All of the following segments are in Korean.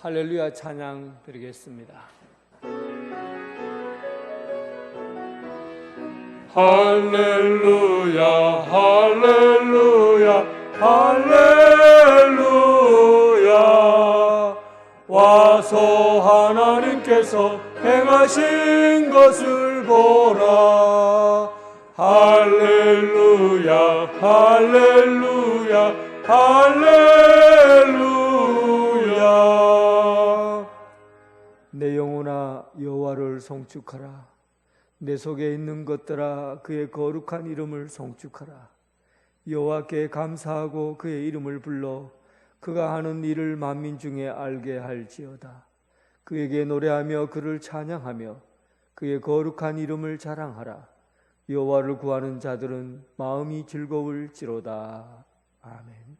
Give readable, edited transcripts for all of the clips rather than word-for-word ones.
할렐루야 찬양 드리겠습니다. 할렐루야 할렐루야 할렐루야. 와서 하나님께서 행하신 것을 보라. 할렐루야 할렐루야 할렐루야. 내 영혼아 여호와를 송축하라. 내 속에 있는 것들아 그의 거룩한 이름을 송축하라. 여호와께 감사하고 그의 이름을 불러 그가 하는 일을 만민 중에 알게 할지어다. 그에게 노래하며 그를 찬양하며 그의 거룩한 이름을 자랑하라. 여호와를 구하는 자들은 마음이 즐거울지로다. 아멘.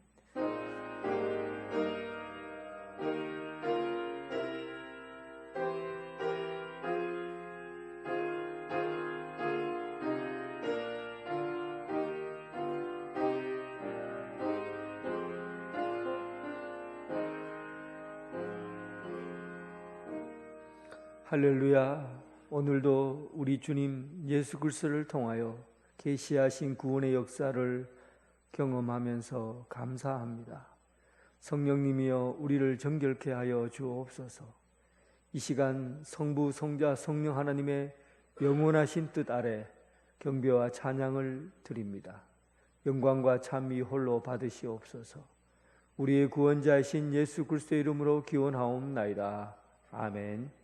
할렐루야. 오늘도 우리 주님 예수 그리스도를 통하여 계시하신 구원의 역사를 경험하면서 감사합니다. 성령님이여 우리를 정결케 하여 주옵소서. 이 시간 성부, 성자, 성령 하나님의 영원하신 뜻 아래 경배와 찬양을 드립니다. 영광과 찬미 홀로 받으시옵소서. 우리의 구원자이신 예수 그리스도의 이름으로 기원하옵나이다. 아멘.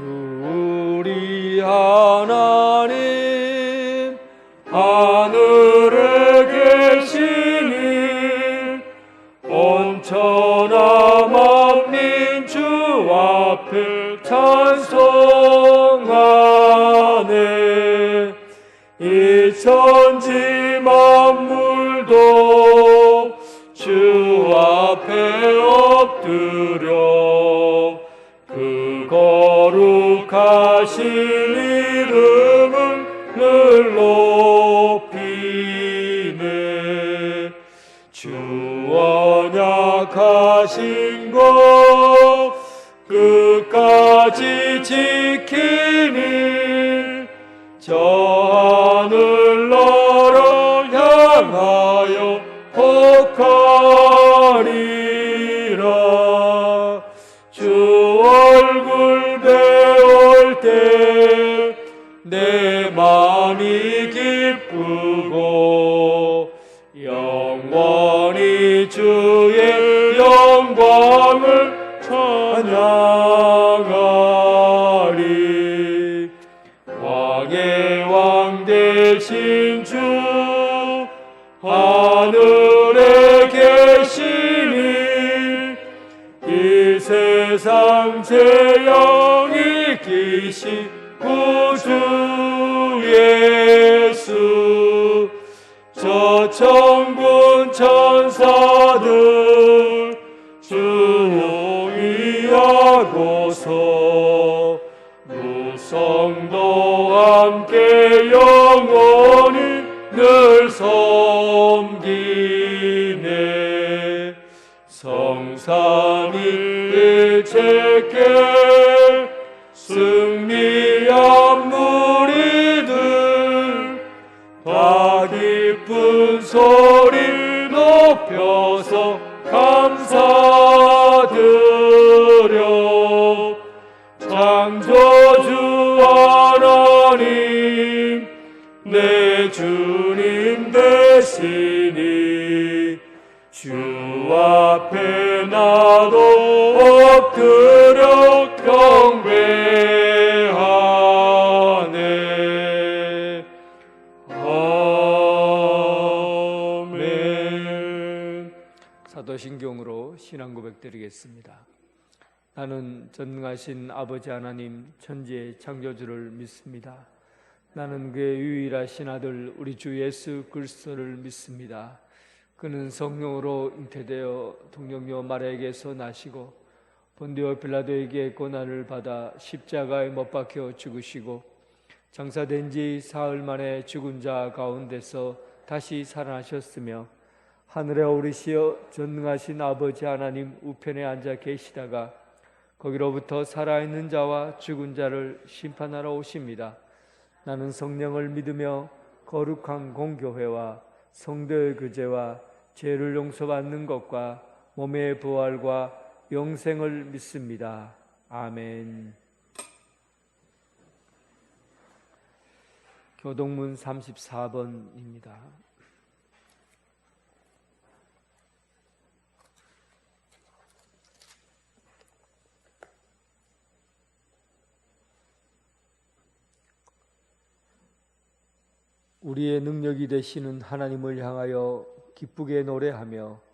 우리 하나님 하늘에 계시니 온천하 만민 주 앞에 찬송하네. 이 천지 만물도 주 앞에 엎드려 그 거룩하신 이름을 늘 높이네. 주 언약하신 것 끝까지 지키니 저 하늘 나라 향하여 복하리라. 주 얼굴 배울 때 내 마음이 기쁘고 영원히 주의 영광을 찬양하리. 왕의 왕 되신 주 하늘에 계시니 이 세상 죄영이 기시 구주 예수. 저 천군 천사들 조용히 하고서 무성도 함께 영원히 늘 섬기네. 성삼위일체께 승리한 무리들 다 기쁜 소리 높여서 감사드려. 창조주 하나님 내 주님 되시니 주 앞에 나도 엎드려 경배하네. 아멘. 사도신경으로 신앙 고백 드리겠습니다. 나는 전능하신 아버지 하나님 천지의 창조주를 믿습니다. 나는 그의 유일하신 아들 우리 주 예수 그리스도를 믿습니다. 그는 성령으로 잉태되어 동정녀 마리아에게서 나시고 본디오 빌라도에게 고난을 받아 십자가에 못 박혀 죽으시고 장사된 지 사흘 만에 죽은 자 가운데서 다시 살아나셨으며 하늘에 오르시어 전능하신 아버지 하나님 우편에 앉아 계시다가 거기로부터 살아있는 자와 죽은 자를 심판하러 오십니다. 나는 성령을 믿으며 거룩한 공교회와 성도의 교제와 죄를 용서받는 것과 몸의 부활과 영생을 믿습니다. 아멘. 교동문 34번입니다. 우리의 능력이 되시는 하나님을 향하여 기쁘게 노래하며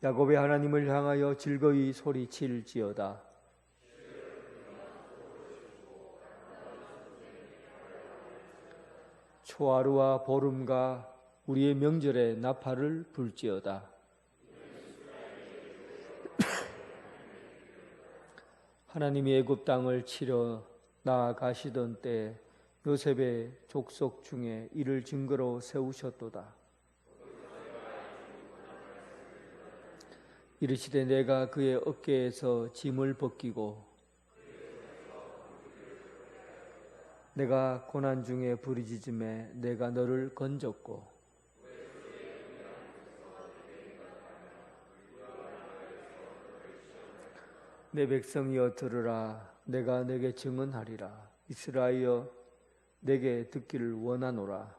야곱의 하나님을 향하여 즐거이 소리칠지어다. 초하루와 보름과 우리의 명절에 나팔을 불지어다. 하나님이 애굽 땅을 치러 나아가시던 때 요셉의 족속 중에 이를 증거로 세우셨도다. 이르시되 내가 그의 어깨에서 짐을 벗기고 내가 고난 중에 부르짖음에 내가 너를 건졌고 내 백성이여 들으라. 내가 내게 증언하리라. 이스라엘여 내게 듣기를 원하노라.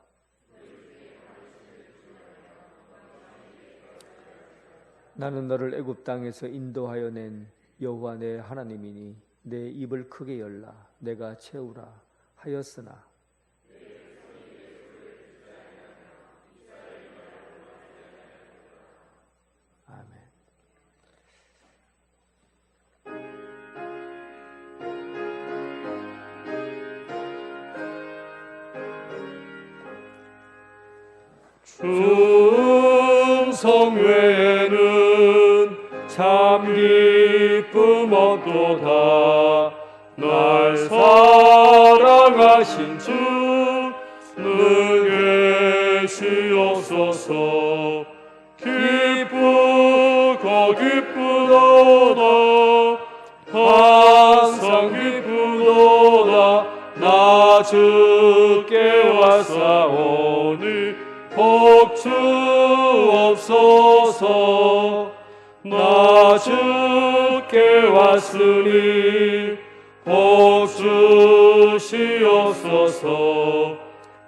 나는 너를 애굽 땅에서 인도하여 낸 여호와 내 하나님이니 내 입을 크게 열라. 내가 채우라 하였으나 아멘. 충성 외에는 참 기쁨 없도다. 날 사랑하신 주 늘 계시옵소서. 기쁘고 기쁘도다. 항상 기쁘도다. 나 주께 왔사오니 복주옵소서. 나 주께 왔으니 복주시옵소서.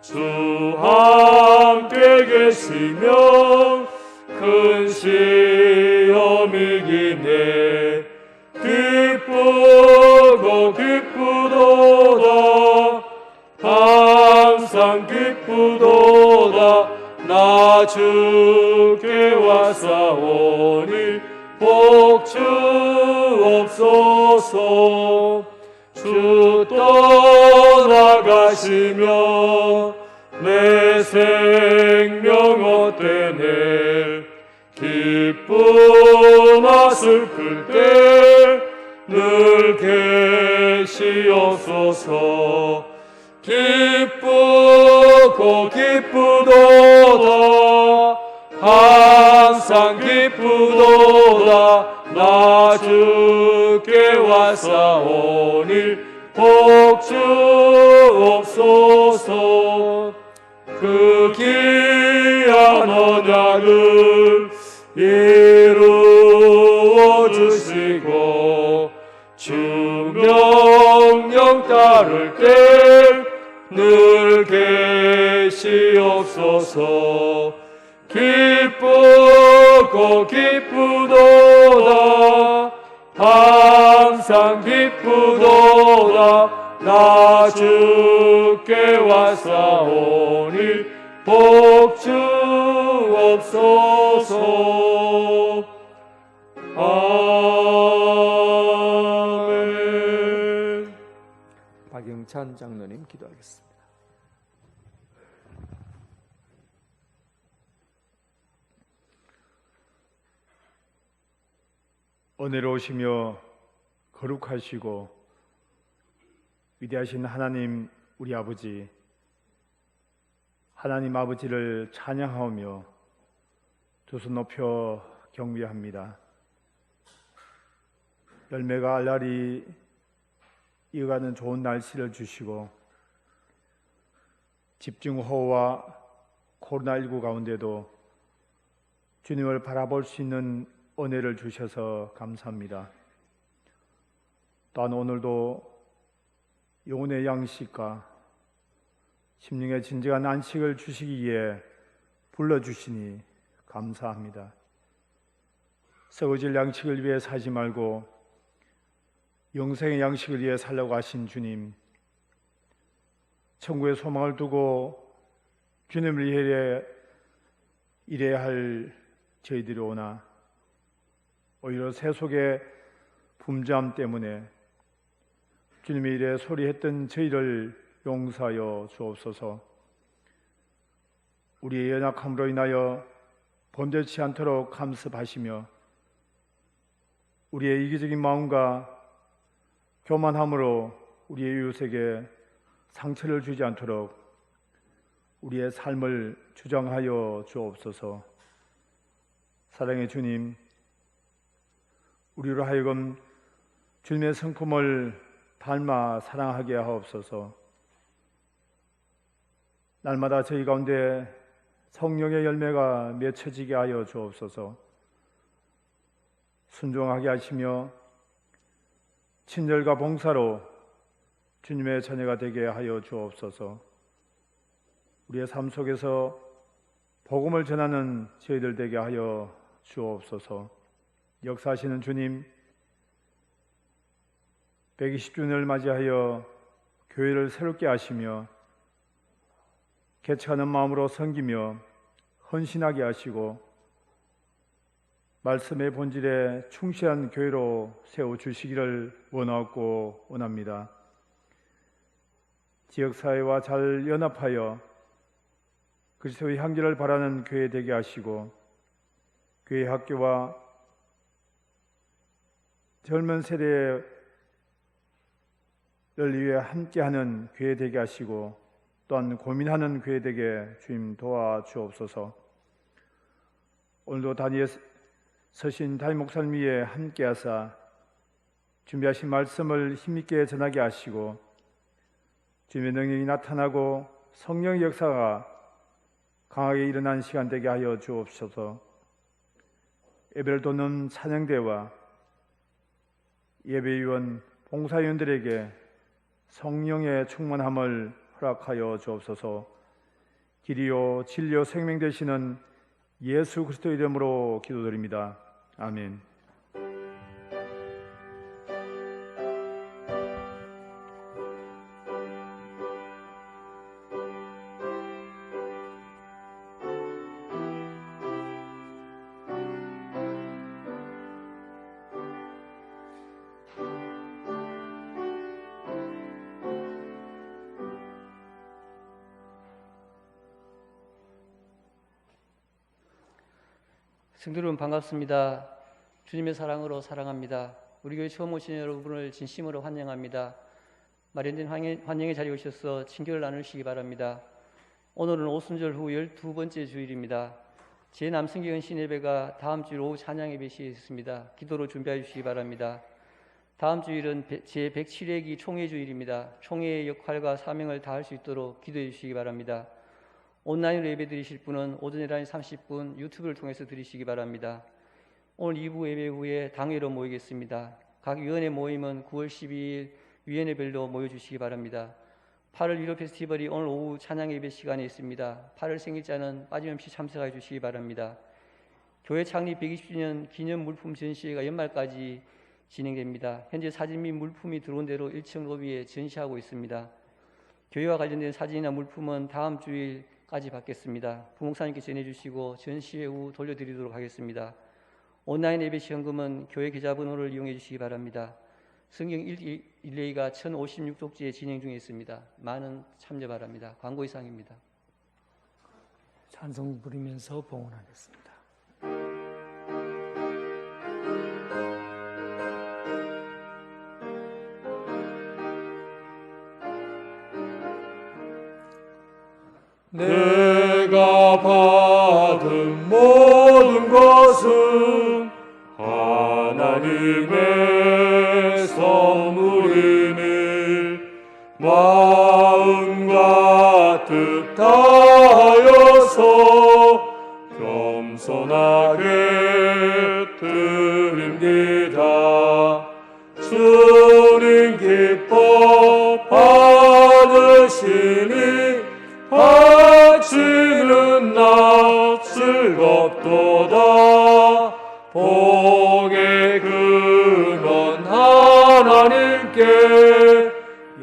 주 함께 계시면 큰 시험이기네. 기쁘고 기쁘도다. 항상 기쁘도다. 나 주께 왔사오니 복주옵소서. 주 떠나가시며 내 생명 어때네. 기쁘나 슬플 때 늘 계시옵소서. 기쁘고 기쁘도다. 항상 기쁘도다. 나 주께 왔사오니 복주옵소서. 그 귀한 언약을 이루어 주시고 주 명령 따를 때 늘 계시옵소서. 기쁘고 기쁘도다. 항상 기쁘도다. 나 주께 왔사오니 복주옵소서. 아멘. 박영찬 장로님 기도하겠습니다. 은혜로우시며 거룩하시고 위대하신 하나님 우리 아버지, 하나님 아버지를 찬양하며 두 손 높여 경배합니다. 열매가 알알이 이어가는 좋은 날씨를 주시고 집중호우와 코로나19 가운데도 주님을 바라볼 수 있는 은혜를 주셔서 감사합니다. 또한 오늘도 영혼의 양식과 심령의 진정한 안식을 주시기 위해 불러주시니 감사합니다. 썩어질 양식을 위해 살지 말고 영생의 양식을 위해 살려고 하신 주님, 천국의 소망을 두고 주님을 위해 일해야 할 저희들이 오나 오히려 세속의 분주함 때문에 주님의 일에 소리했던 저희를 용서하여 주옵소서. 우리의 연약함으로 인하여 범죄치 않도록 감습하시며 우리의 이기적인 마음과 교만함으로 우리의 이웃에게 상처를 주지 않도록 우리의 삶을 주장하여 주옵소서. 사랑의 주님, 우리로 하여금 주님의 성품을 닮아 사랑하게 하옵소서. 날마다 저희 가운데 성령의 열매가 맺혀지게 하여 주옵소서. 순종하게 하시며 친절과 봉사로 주님의 자녀가 되게 하여 주옵소서. 우리의 삶 속에서 복음을 전하는 저희들 되게 하여 주옵소서. 역사하시는 주님, 120주년을 맞이하여 교회를 새롭게 하시며 개척하는 마음으로 섬기며 헌신하게 하시고 말씀의 본질에 충실한 교회로 세워주시기를 원하고 원합니다. 지역사회와 잘 연합하여 그리스도의 향기를 바라는 교회 되게 하시고 교회 학교와 젊은 세대를 위해 함께하는 교회 되게 하시고 또한 고민하는 교회 되게 주님 도와주옵소서. 오늘도 단위에 서신 담임 목사님 위에 함께하사 준비하신 말씀을 힘있게 전하게 하시고 주님의 능력이 나타나고 성령의 역사가 강하게 일어난 시간 되게 하여 주옵소서. 예배를 돕는 찬양대와 예배위원, 봉사위원들에게 성령의 충만함을 허락하여 주옵소서. 길이요 진리요 생명 되시는 예수 그리스도 이름으로 기도드립니다. 아멘. 성도 여러분 반갑습니다. 주님의 사랑으로 사랑합니다. 우리 교회 처음 오신 여러분을 진심으로 환영합니다. 마련된 환영의 자리에 오셔서 친교를 나누시기 바랍니다. 오늘은 오순절 후 12번째 주일입니다. 제 남성기 헌신 예배가 다음 주일 오후 찬양 예배 시에 있습니다. 기도로 준비해 주시기 바랍니다. 다음 주일은 제107회기 총회 주일입니다. 총회의 역할과 사명을 다할 수 있도록 기도해 주시기 바랍니다. 온라인으로 예배 드리실 분은 오전 11시 30분 유튜브를 통해서 드리시기 바랍니다. 오늘 2부 예배 후에 당회로 모이겠습니다. 각 위원회 모임은 9월 12일 위원회별로 모여주시기 바랍니다. 8월 유료 페스티벌이 오늘 오후 찬양 예배 시간에 있습니다. 8월 생일자는 빠짐없이 참석해 주시기 바랍니다. 교회 창립 120주년 기념 물품 전시회가 연말까지 진행됩니다. 현재 사진 및 물품이 들어온 대로 1층 로비에 전시하고 있습니다. 교회와 관련된 사진이나 물품은 다음 주일까지 받겠습니다. 부목사님께 전해주시고 전시회 후 돌려드리도록 하겠습니다. 온라인 예배 시험금은 교회 계좌번호를 이용해 주시기 바랍니다. 성경 릴레이가 1056쪽지에 진행 중에 있습니다. 많은 참여 바랍니다. 광고 이상입니다. 찬송 부르면서 봉헌하겠습니다. 받은 모든 것은 하나님의 선물이니 마음과 뜻 다하여서 겸손하게 드립니다. 주님 기뻐 받으시니 바치는 나 즐겁도다. 복의 근원 하나님께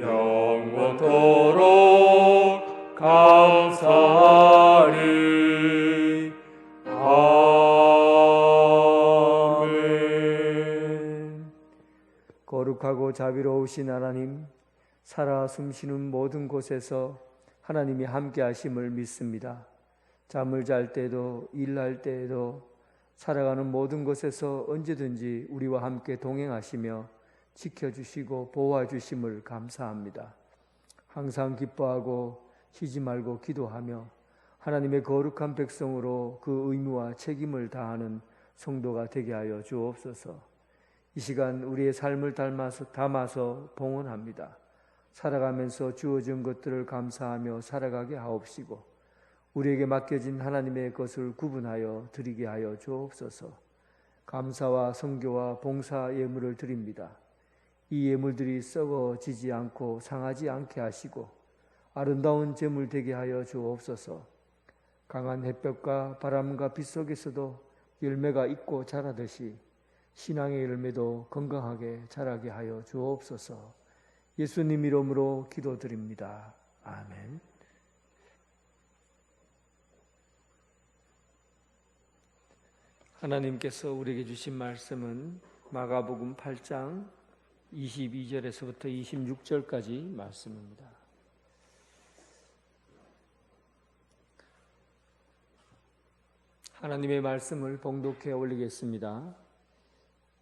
영원토록 감사하리. 아멘. 거룩하고 자비로우신 하나님, 살아 숨쉬는 모든 곳에서 하나님이 함께 하심을 믿습니다. 잠을 잘 때도 일할 때에도 살아가는 모든 곳에서 언제든지 우리와 함께 동행하시며 지켜주시고 보호해주심을 감사합니다. 항상 기뻐하고 쉬지 말고 기도하며 하나님의 거룩한 백성으로 그 의무와 책임을 다하는 성도가 되게 하여 주옵소서. 이 시간 우리의 삶을 담아서 봉헌합니다. 살아가면서 주어진 것들을 감사하며 살아가게 하옵시고 우리에게 맡겨진 하나님의 것을 구분하여 드리게 하여 주옵소서. 감사와 성교와 봉사 예물을 드립니다. 이 예물들이 썩어지지 않고 상하지 않게 하시고 아름다운 제물 되게 하여 주옵소서. 강한 햇볕과 바람과 빛 속에서도 열매가 있고 자라듯이 신앙의 열매도 건강하게 자라게 하여 주옵소서. 예수님 이름으로 기도드립니다. 아멘. 하나님께서 우리에게 주신 말씀은 마가복음 8장 22절에서부터 26절까지 말씀입니다. 하나님의 말씀을 봉독해 올리겠습니다.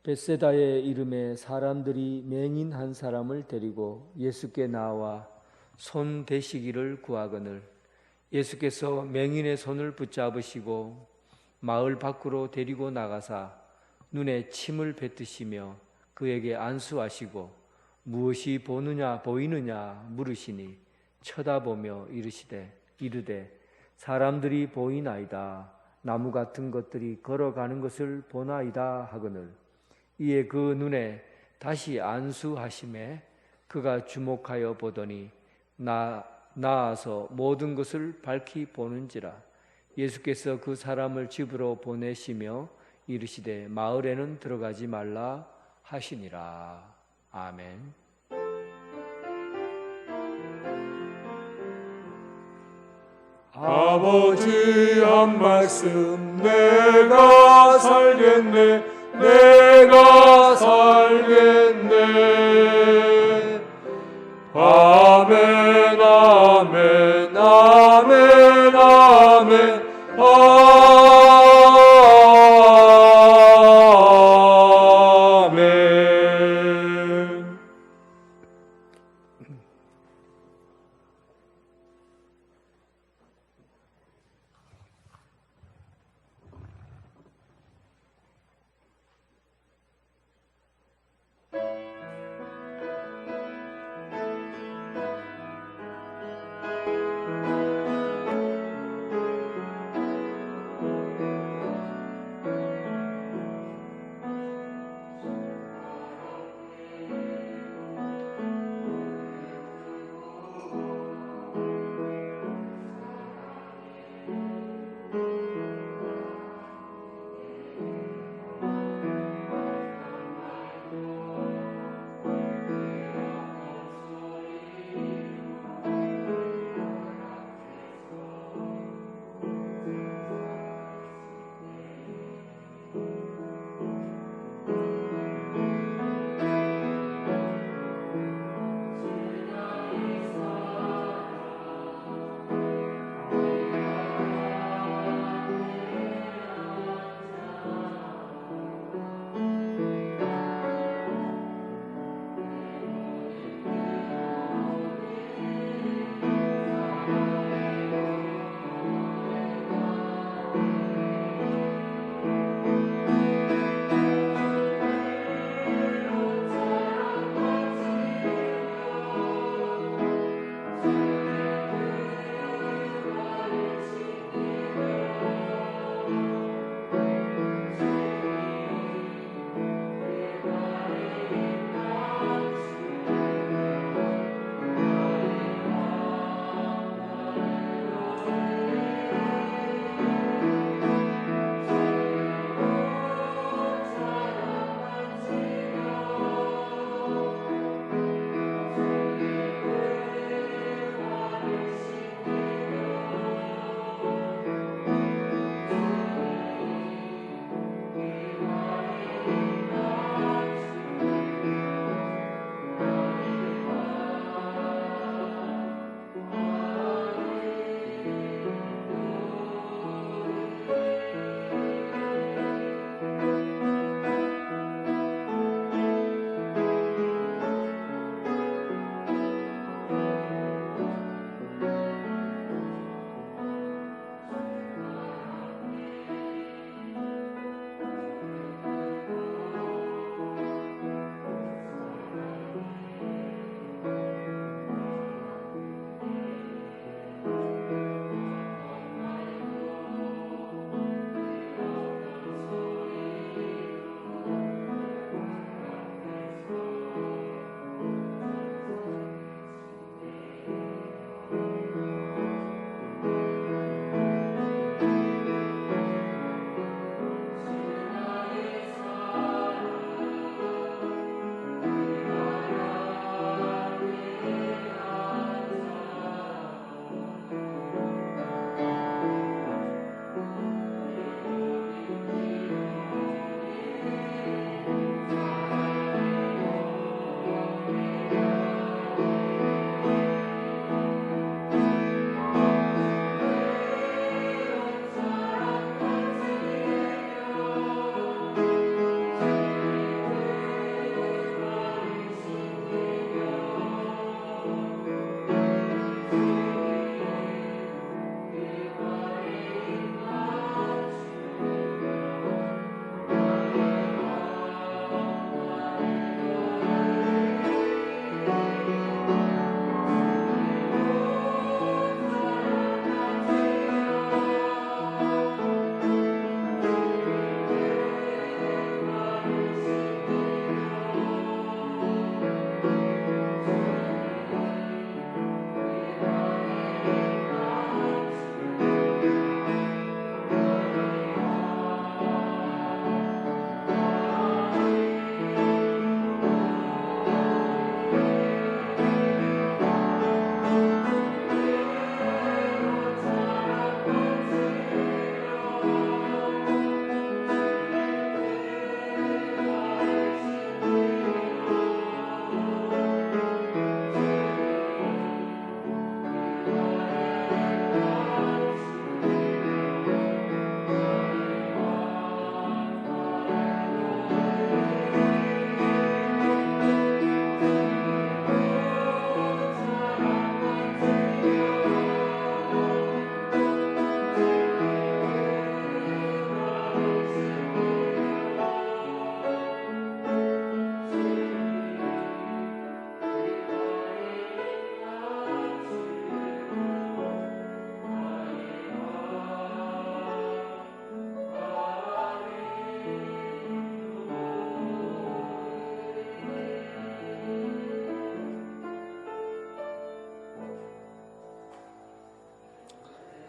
벳세다의 이름에 사람들이 맹인 한 사람을 데리고 예수께 나와 손 대시기를 구하거늘 예수께서 맹인의 손을 붙잡으시고 마을 밖으로 데리고 나가사 눈에 침을 뱉으시며 그에게 안수하시고 무엇이 보이느냐 물으시니 쳐다보며 이르되 사람들이 보이나이다. 나무 같은 것들이 걸어가는 것을 보나이다 하거늘 이에 그 눈에 다시 안수하심에 그가 주목하여 보더니 나아서 모든 것을 밝히 보는지라. 예수께서 그 사람을 집으로 보내시며 이르시되 마을에는 들어가지 말라 하시니라. 아멘. 아버지 한 말씀 내가 살겠네 내가 살겠네. 아멘 아멘 아멘 아멘 아멘.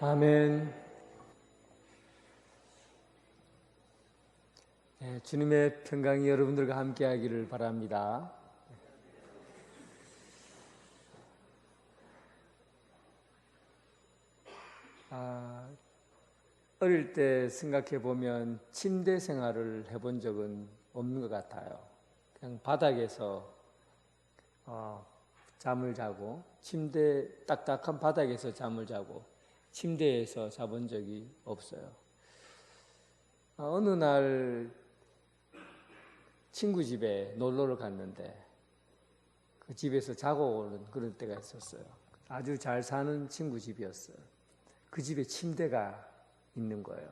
아멘. 네, 주님의 평강이 여러분들과 함께하기를 바랍니다. 어릴 때 생각해 보면 침대 생활을 해본 적은 없는 것 같아요. 그냥 바닥에서 잠을 자고, 침대 딱딱한 바닥에서 잠을 자고 침대에서 자본 적이 없어요. 어느 날 친구 집에 놀러를 갔는데 그 집에서 자고 오는 그럴 때가 있었어요. 아주 잘 사는 친구 집이었어요. 그 집에 침대가 있는 거예요.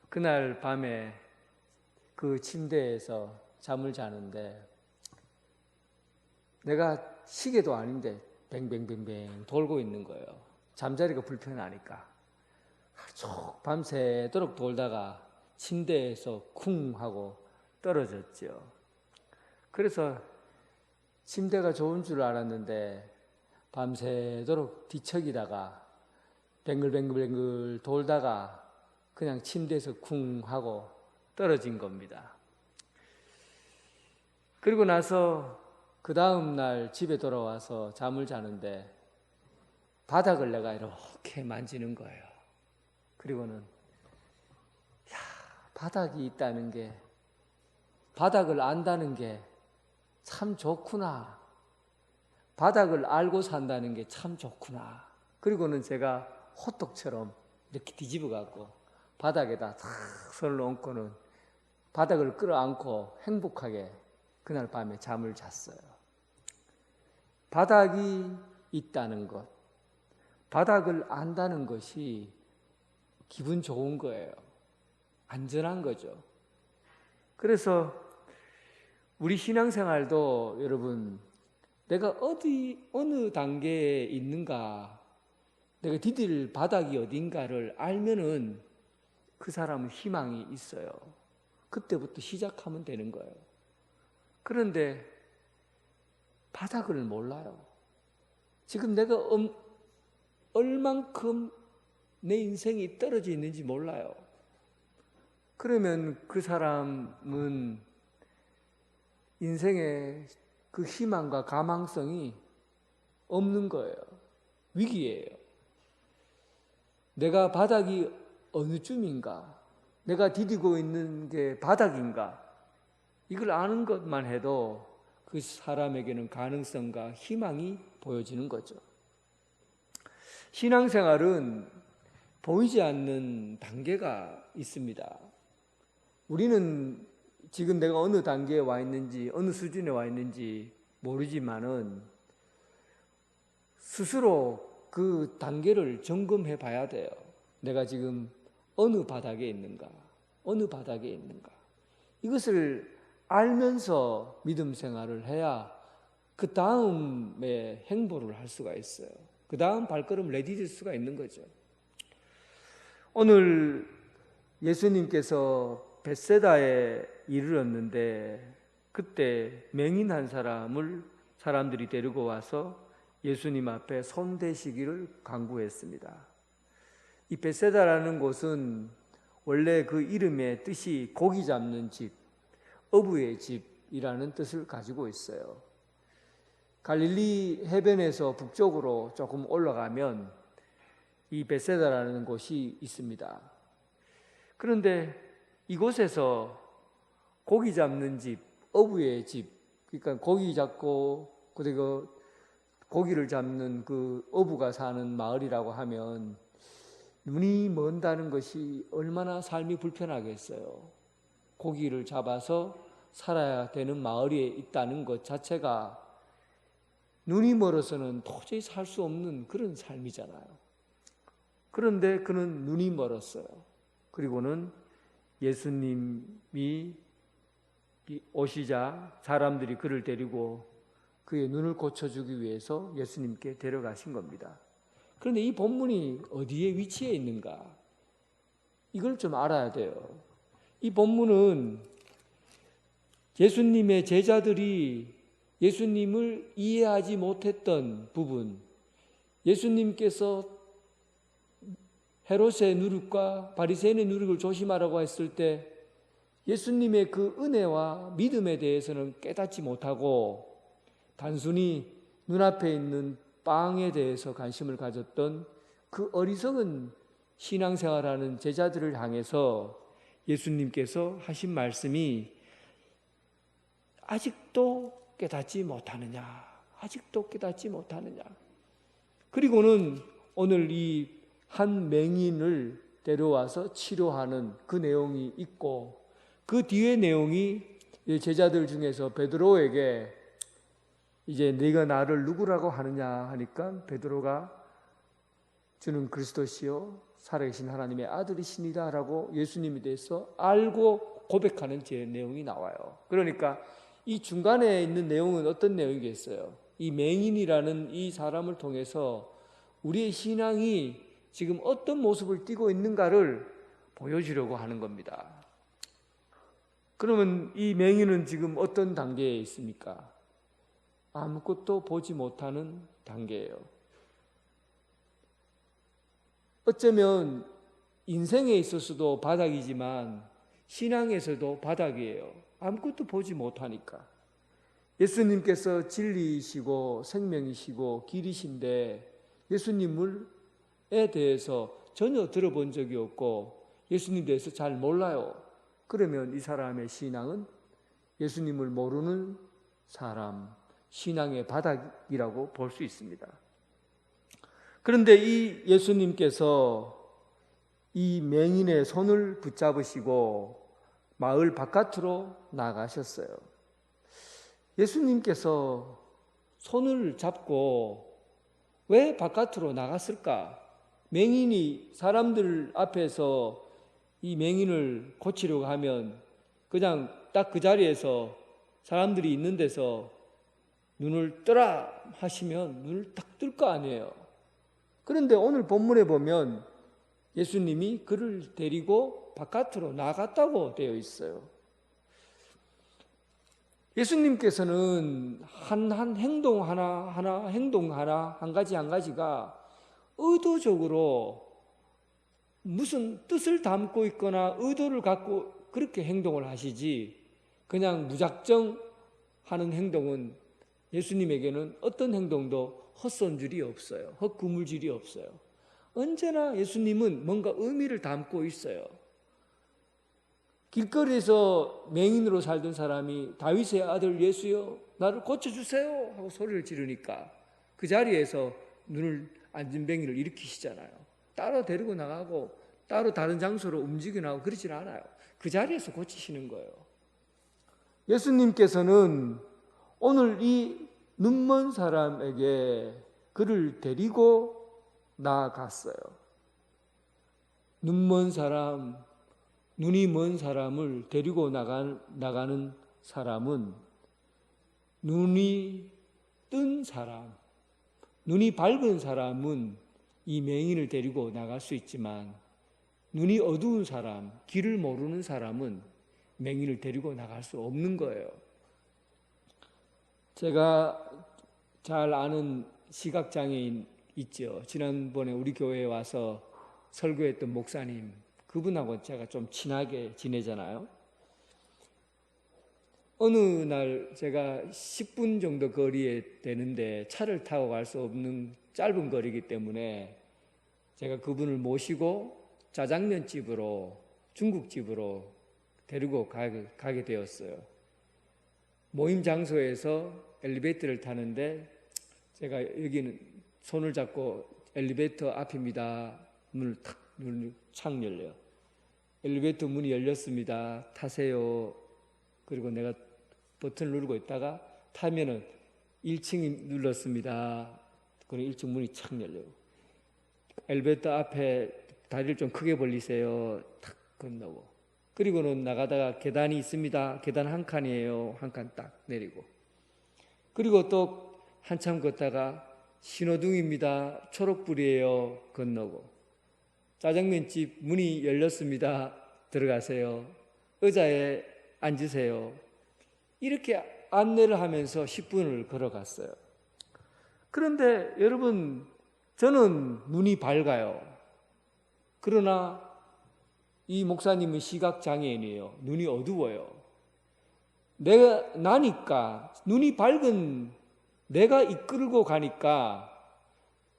그날 밤에 그 침대에서 잠을 자는데 내가 시계도 아닌데 뱅뱅뱅뱅 돌고 있는 거예요. 잠자리가 불편하니까. 쭉 밤새도록 돌다가 침대에서 쿵 하고 떨어졌죠. 그래서 침대가 좋은 줄 알았는데 밤새도록 뒤척이다가 뱅글뱅글뱅글 돌다가 그냥 침대에서 쿵 하고 떨어진 겁니다. 그리고 나서 그 다음 날 집에 돌아와서 잠을 자는데 바닥을 내가 이렇게 만지는 거예요. 그리고는 바닥이 있다는 게, 바닥을 안다는 게 참 좋구나. 바닥을 알고 산다는 게 참 좋구나. 그리고는 제가 호떡처럼 이렇게 뒤집어 갖고 바닥에다 탁 손을 얹고는 바닥을 끌어안고 행복하게 그날 밤에 잠을 잤어요. 바닥이 있다는 것, 바닥을 안다는 것이 기분 좋은 거예요. 안전한 거죠. 그래서 우리 신앙생활도 여러분, 내가 어느 단계에 있는가, 내가 디딜 바닥이 어딘가를 알면은 그 사람은 희망이 있어요. 그때부터 시작하면 되는 거예요. 그런데 바닥을 몰라요. 지금 내가 얼만큼 내 인생이 떨어져 있는지 몰라요. 그러면 그 사람은 인생의 그 희망과 가망성이 없는 거예요. 위기예요. 내가 바닥이 어느 쯤인가? 내가 디디고 있는 게 바닥인가? 이걸 아는 것만 해도 그 사람에게는 가능성과 희망이 보여지는 거죠. 신앙생활은 보이지 않는 단계가 있습니다. 우리는 지금 내가 어느 단계에 와 있는지, 어느 수준에 와 있는지 모르지만은 스스로 그 단계를 점검해 봐야 돼요. 내가 지금 어느 바닥에 있는가? 어느 바닥에 있는가? 이것을 알면서 믿음 생활을 해야 그 다음에 행보를 할 수가 있어요. 그 다음 발걸음을 내디딜 수가 있는 거죠. 오늘 예수님께서 벳세다에 이르렀는데 그때 맹인 한 사람을 사람들이 데리고 와서 예수님 앞에 손대시기를 간구했습니다. 이 벳세다라는 곳은 원래 그 이름의 뜻이 고기 잡는 집, 어부의 집이라는 뜻을 가지고 있어요. 갈릴리 해변에서 북쪽으로 조금 올라가면 이 벳세다라는 곳이 있습니다. 그런데 이곳에서 고기 잡는 집, 어부의 집, 그러니까 고기 잡고 그리고 고기를 잡는 그 어부가 사는 마을이라고 하면 눈이 먼다는 것이 얼마나 삶이 불편하겠어요. 고기를 잡아서 살아야 되는 마을에 있다는 것 자체가 눈이 멀어서는 도저히 살 수 없는 그런 삶이잖아요. 그런데 그는 눈이 멀었어요. 그리고는 예수님이 오시자 사람들이 그를 데리고 그의 눈을 고쳐주기 위해서 예수님께 데려가신 겁니다. 그런데 이 본문이 어디에 위치해 있는가? 이걸 좀 알아야 돼요. 이 본문은 예수님의 제자들이 예수님을 이해하지 못했던 부분, 예수님께서 헤롯의 누룩과 바리새인의 누룩을 조심하라고 했을 때 예수님의 그 은혜와 믿음에 대해서는 깨닫지 못하고 단순히 눈앞에 있는 빵에 대해서 관심을 가졌던 그 어리석은 신앙생활하는 제자들을 향해서 예수님께서 하신 말씀이 아직도 깨닫지 못하느냐? 아직도 깨닫지 못하느냐? 그리고는 오늘 이 한 맹인을 데려와서 치료하는 그 내용이 있고 그 뒤에 내용이 제자들 중에서 베드로에게 이제 네가 나를 누구라고 하느냐 하니까 베드로가 주는 그리스도시요 살아계신 하나님의 아들이시니다라고 예수님에 대해서 알고 고백하는 제 내용이 나와요. 그러니까 이 중간에 있는 내용은 어떤 내용이겠어요? 이 맹인이라는 이 사람을 통해서 우리의 신앙이 지금 어떤 모습을 띠고 있는가를 보여주려고 하는 겁니다. 그러면 이 맹인은 지금 어떤 단계에 있습니까? 아무것도 보지 못하는 단계예요. 어쩌면 인생에 있어서도 바닥이지만 신앙에서도 바닥이에요. 아무것도 보지 못하니까. 예수님께서 진리이시고 생명이시고 길이신데 예수님에 대해서 전혀 들어본 적이 없고 예수님에 대해서 잘 몰라요. 그러면 이 사람의 신앙은 예수님을 모르는 사람, 신앙의 바닥이라고 볼 수 있습니다. 그런데 이 예수님께서 이 맹인의 손을 붙잡으시고 마을 바깥으로 나가셨어요. 예수님께서 손을 잡고 왜 바깥으로 나갔을까? 맹인이 사람들 앞에서 이 맹인을 고치려고 하면 그냥 딱 그 자리에서 사람들이 있는 데서 눈을 뜨라 하시면 눈을 딱 뜰 거 아니에요. 그런데 오늘 본문에 보면 예수님이 그를 데리고 바깥으로 나갔다고 되어 있어요. 예수님께서는 한 행동 하나 행동 하나 한 가지가 의도적으로 무슨 뜻을 담고 있거나 의도를 갖고 그렇게 행동을 하시지 그냥 무작정 하는 행동은 예수님에게는 어떤 행동도 헛손질이 없어요. 헛구물질이 없어요. 언제나 예수님은 뭔가 의미를 담고 있어요. 길거리에서 맹인으로 살던 사람이 다윗의 아들 예수여 나를 고쳐주세요 하고 소리를 지르니까 그 자리에서 눈을 안진뱅이를 일으키시잖아요. 따로 데리고 나가고 따로 다른 장소로 움직여 나가고 그러진 않아요. 그 자리에서 고치시는 거예요. 예수님께서는 오늘 이 눈먼 사람에게 그를 데리고 나아갔어요. 눈먼 사람, 눈이 먼 사람을 데리고 나가는 사람은 눈이 뜬 사람, 눈이 밝은 사람은 이 맹인을 데리고 나갈 수 있지만 눈이 어두운 사람, 길을 모르는 사람은 맹인을 데리고 나갈 수 없는 거예요. 제가 잘 아는 시각장애인 있죠. 지난번에 우리 교회에 와서 설교했던 목사님, 그분하고 제가 좀 친하게 지내잖아요. 어느 날 제가 10분 정도 거리에 되는데 차를 타고 갈 수 없는 짧은 거리이기 때문에 제가 그분을 모시고 짜장면집으로, 중국집으로 데리고 가게 되었어요. 모임 장소에서 엘리베이터를 타는데 제가 여기는 손을 잡고 엘리베이터 앞입니다. 문을 착 열려요. 엘리베이터 문이 열렸습니다. 타세요. 그리고 내가 버튼을 누르고 있다가 타면은 1층이 눌렀습니다. 그리고 1층 문이 착 열려요. 엘리베이터 앞에 다리를 좀 크게 벌리세요. 탁 건너고. 그리고는 나가다가 계단이 있습니다. 계단 한 칸이에요. 한 칸 딱 내리고. 그리고 또 한참 걷다가 신호등입니다. 초록불이에요. 건너고. 짜장면집 문이 열렸습니다. 들어가세요. 의자에 앉으세요. 이렇게 안내를 하면서 10분을 걸어갔어요. 그런데 여러분, 저는 눈이 밝아요. 그러나 이 목사님은 시각장애인이에요. 눈이 어두워요. 나니까 눈이 밝은 내가 이끌고 가니까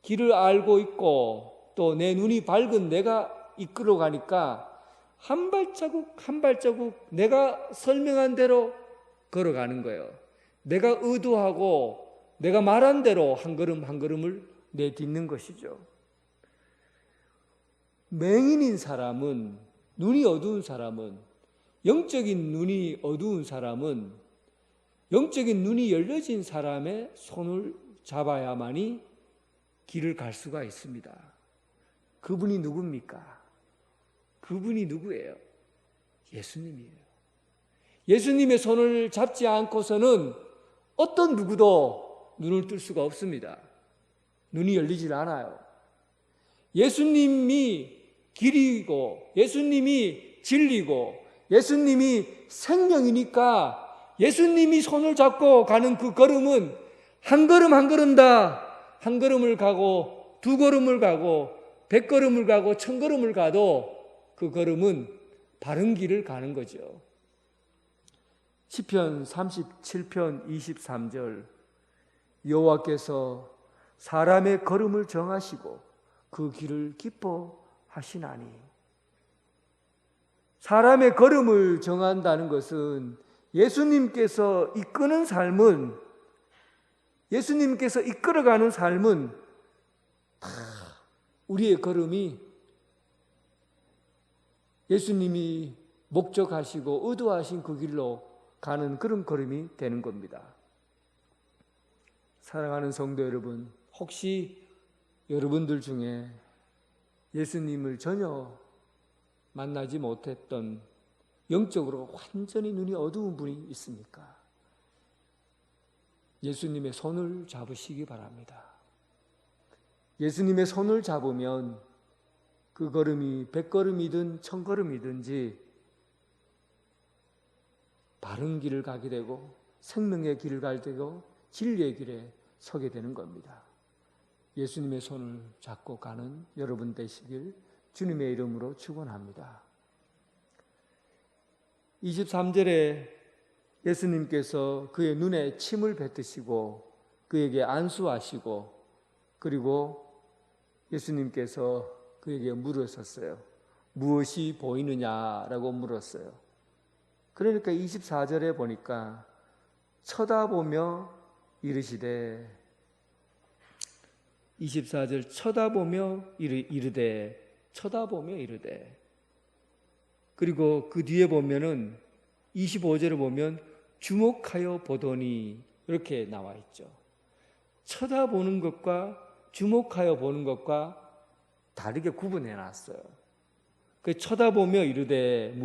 길을 알고 있고 또 내 눈이 밝은 내가 이끌어 가니까 한 발자국 한 발자국 내가 설명한 대로 걸어가는 거예요. 내가 의도하고 내가 말한 대로 한 걸음 한 걸음을 내딛는 것이죠. 맹인인 사람은, 눈이 어두운 사람은, 영적인 눈이 어두운 사람은 영적인 눈이 열려진 사람의 손을 잡아야만이 길을 갈 수가 있습니다. 그분이 누굽니까? 그분이 누구예요? 예수님이에요. 예수님의 손을 잡지 않고서는 어떤 누구도 눈을 뜰 수가 없습니다. 눈이 열리질 않아요. 예수님이 길이고 예수님이 진리고 예수님이 생명이니까 예수님이 손을 잡고 가는 그 걸음은 한 걸음 한 걸음 다 한 걸음을 가고 두 걸음을 가고 100걸음을 가고 1000걸음을 가도 그 걸음은 바른 길을 가는 거죠. 시편 37편 23절 여호와께서 사람의 걸음을 정하시고 그 길을 기뻐하시나니. 사람의 걸음을 정한다는 것은 예수님께서 이끄는 삶은, 예수님께서 이끌어가는 삶은 다 우리의 걸음이 예수님이 목적하시고 의도하신 그 길로 가는 그런 걸음이 되는 겁니다. 사랑하는 성도 여러분, 혹시 여러분들 중에 예수님을 전혀 만나지 못했던 영적으로 완전히 눈이 어두운 분이 있습니까? 예수님의 손을 잡으시기 바랍니다. 예수님의 손을 잡으면 그 걸음이 100걸음이든 1000걸음이든지 바른 길을 가게 되고 생명의 길을 가게 되고 진리의 길에 서게 되는 겁니다. 예수님의 손을 잡고 가는 여러분 되시길 주님의 이름으로 축원합니다. 23절에 예수님께서 그의 눈에 침을 뱉으시고 그에게 안수하시고 그리고 예수님께서 그에게 물으셨어요. 무엇이 보이느냐라고 물었어요. 그러니까 24절에 보니까 쳐다보며 이르시되, 24절 쳐다보며 이르되, 그리고 그 뒤에 보면은 25절을 보면 주목하여 보더니 이렇게 나와 있죠. 쳐다보는 것과 주목하여 보는 것과 다르게 구분해 놨어요. 그 쳐다보며 이르되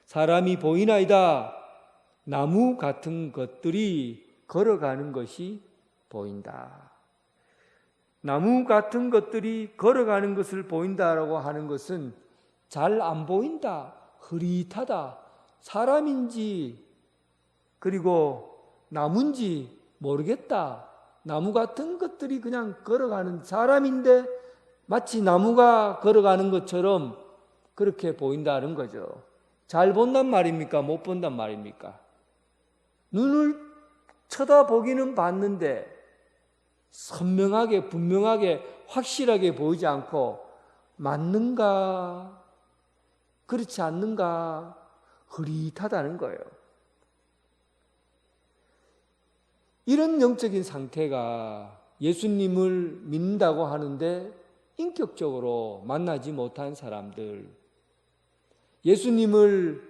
사람이 보이나이다. 나무 같은 것들이 걸어가는 것이 보인다. 나무 같은 것들이 걸어가는 것을 보인다라고 하는 것은 잘 안 보인다, 흐릿하다, 사람인지 그리고 나무인지 모르겠다. 나무 같은 것들이 그냥 걸어가는 사람인데 마치 나무가 걸어가는 것처럼 그렇게 보인다는 거죠. 잘 본단 말입니까? 못 본단 말입니까? 눈을 쳐다보기는 봤는데 선명하게 분명하게 확실하게 보이지 않고 맞는가 그렇지 않는가 흐릿하다는 거예요. 이런 영적인 상태가 예수님을 믿는다고 하는데 인격적으로 만나지 못한 사람들, 예수님을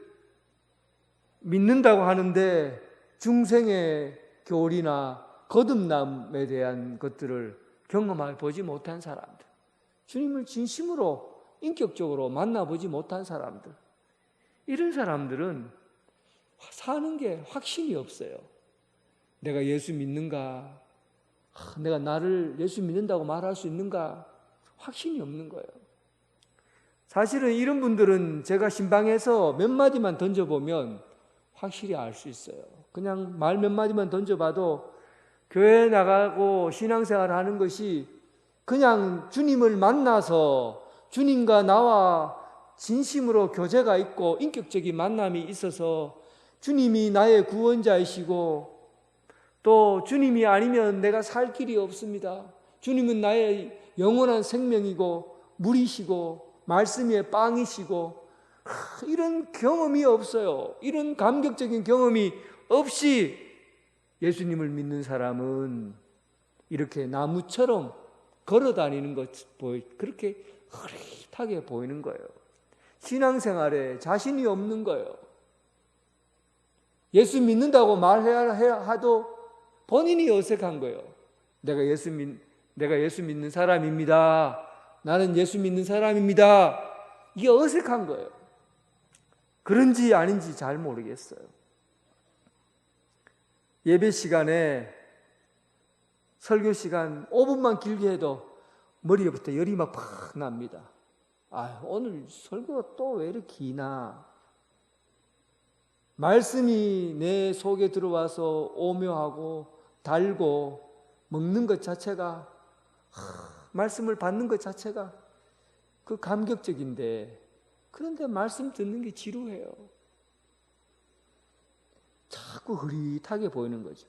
믿는다고 하는데 중생의 교리나 거듭남에 대한 것들을 경험해 보지 못한 사람들, 주님을 진심으로 인격적으로 만나보지 못한 사람들, 이런 사람들은 사는 게 확신이 없어요. 내가 예수 믿는가? 내가 나를 예수 믿는다고 말할 수 있는가? 확신이 없는 거예요. 사실은 이런 분들은 제가 신방에서 몇 마디만 던져보면 확실히 알 수 있어요. 그냥 말 몇 마디만 던져봐도 교회 나가고 신앙생활 하는 것이 그냥 주님을 만나서 주님과 나와 진심으로 교제가 있고 인격적인 만남이 있어서 주님이 나의 구원자이시고 또 주님이 아니면 내가 살 길이 없습니다. 주님은 나의 영원한 생명이고 물이시고 말씀의 빵이시고 이런 경험이 없어요. 이런 감격적인 경험이 없이 예수님을 믿는 사람은 이렇게 나무처럼 걸어 다니는 것 그렇게 흐릿하게 보이는 거예요. 신앙생활에 자신이 없는 거예요. 예수 믿는다고 말해야 하도 본인이 어색한 거예요. 내가 예수 믿는 사람입니다. 나는 예수 믿는 사람입니다. 이게 어색한 거예요. 그런지 아닌지 잘 모르겠어요. 예배 시간에 설교 시간 5분만 길게 해도 머리에부터 열이 막 팍 납니다. 오늘 설교가 또 왜 이렇게 기나? 말씀이 내 속에 들어와서 오묘하고 달고 먹는 것 자체가 말씀을 받는 것 자체가 그 감격적인데 그런데 말씀 듣는 게 지루해요. 자꾸 흐릿하게 보이는 거죠.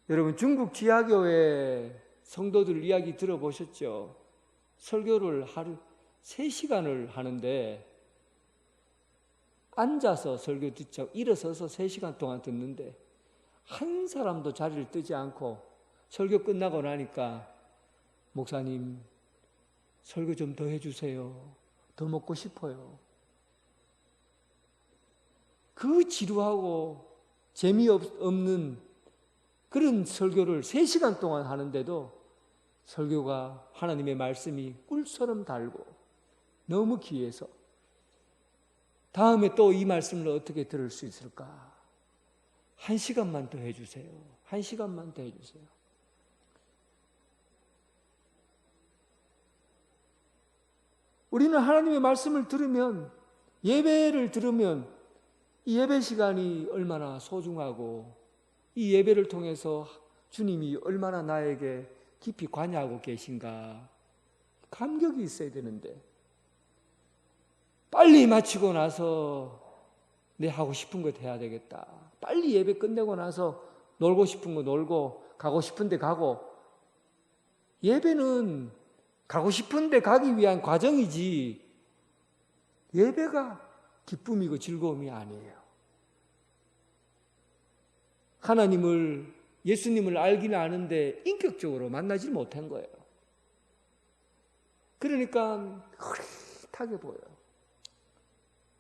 여러분 중국 지하교회 성도들 이야기 들어보셨죠? 설교를 하루 3시간을 하는데 앉아서 설교 듣자고 일어서서 3시간 동안 듣는데 한 사람도 자리를 뜨지 않고 설교 끝나고 나니까 목사님 설교 좀 더 해주세요. 더 먹고 싶어요. 그 지루하고 재미없는 그런 설교를 3시간 동안 하는데도 설교가 하나님의 말씀이 꿀처럼 달고 너무 귀해서 다음에 또 이 말씀을 어떻게 들을 수 있을까? 1시간만 더 해주세요. 1시간만 더 해주세요. 우리는 하나님의 말씀을 들으면 예배를 들으면 이 예배 시간이 얼마나 소중하고 이 예배를 통해서 주님이 얼마나 나에게 깊이 관여하고 계신가 감격이 있어야 되는데 빨리 마치고 나서 내 하고 싶은 것 해야 되겠다. 빨리 예배 끝내고 나서 놀고 싶은 거 놀고 가고 싶은 데 가고 예배는 가고 싶은 데 가기 위한 과정이지 예배가 기쁨이고 즐거움이 아니에요. 하나님을 예수님을 알기는 아는데 인격적으로 만나지 못한 거예요. 그러니까 흐릿하게 보여요.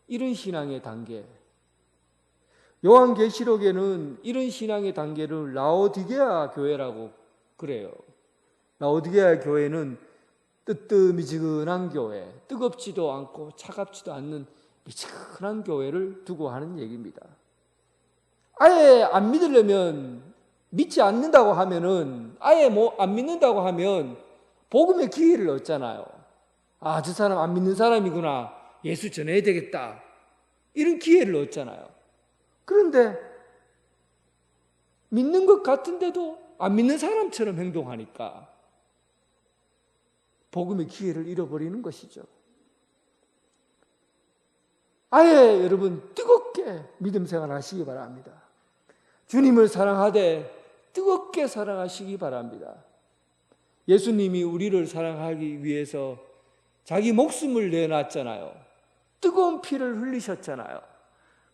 이런 신앙의 단계 요한계시록에는 이런 신앙의 단계를 라오디게아 교회라고 그래요. 라오디게아 교회는 뜨뜻미지근한 교회, 뜨겁지도 않고 차갑지도 않는 미지근한 교회를 두고 하는 얘기입니다. 아예 안 믿으려면 믿지 않는다고 하면은 아예 안 믿는다고 하면 복음의 기회를 얻잖아요. 저 사람 안 믿는 사람이구나. 예수 전해야 되겠다. 이런 기회를 얻잖아요. 그런데 믿는 것 같은데도 안 믿는 사람처럼 행동하니까 복음의 기회를 잃어버리는 것이죠. 아예 여러분 뜨겁게 믿음 생활 하시기 바랍니다. 주님을 사랑하되 뜨겁게 사랑하시기 바랍니다. 예수님이 우리를 사랑하기 위해서 자기 목숨을 내놨잖아요. 뜨거운 피를 흘리셨잖아요.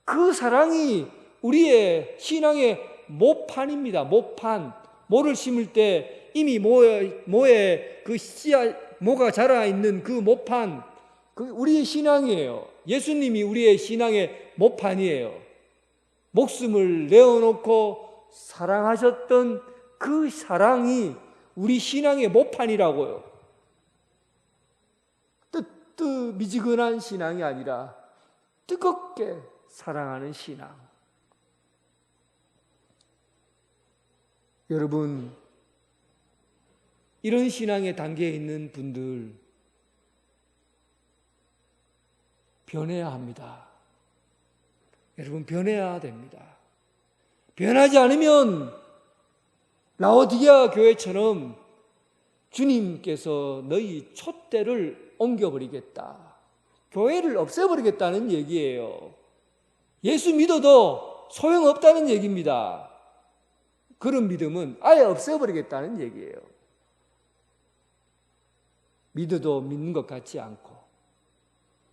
그 사랑이 우리의 신앙의 모판입니다. 모판. 모를 심을 때 이미 모에 그 씨앗, 모가 자라 있는 그 모판, 그 우리의 신앙이에요. 예수님이 우리의 신앙의 모판이에요. 목숨을 내어놓고 사랑하셨던 그 사랑이 우리 신앙의 모판이라고요. 뜨뜻미지근한 신앙이 아니라 뜨겁게 사랑하는 신앙. 여러분, 이런 신앙의 단계에 있는 분들 변해야 합니다. 여러분, 변해야 됩니다. 변하지 않으면 라오디게아 교회처럼 주님께서 너희 촛대를 옮겨버리겠다. 교회를 없애버리겠다는 얘기예요. 예수 믿어도 소용없다는 얘기입니다. 그런 믿음은 아예 없애버리겠다는 얘기예요. 믿어도 믿는 것 같지 않고,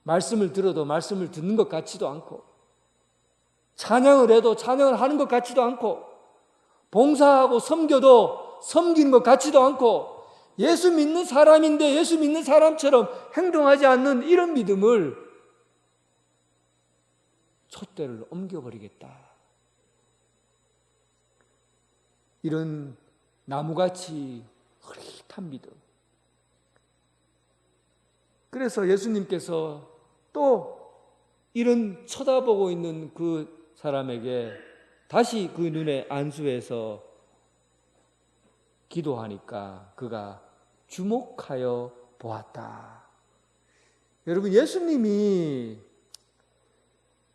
말씀을 들어도 말씀을 듣는 것 같지도 않고, 찬양을 해도 찬양을 하는 것 같지도 않고, 봉사하고 섬겨도 섬기는 것 같지도 않고, 예수 믿는 사람인데 예수 믿는 사람처럼 행동하지 않는 이런 믿음을 촛대를 옮겨버리겠다. 이런 나무같이 흐릿한 믿음. 그래서 예수님께서 또 이런 쳐다보고 있는 그 사람에게 다시 그 눈에 안수해서 기도하니까 그가 주목하여 보았다. 여러분, 예수님이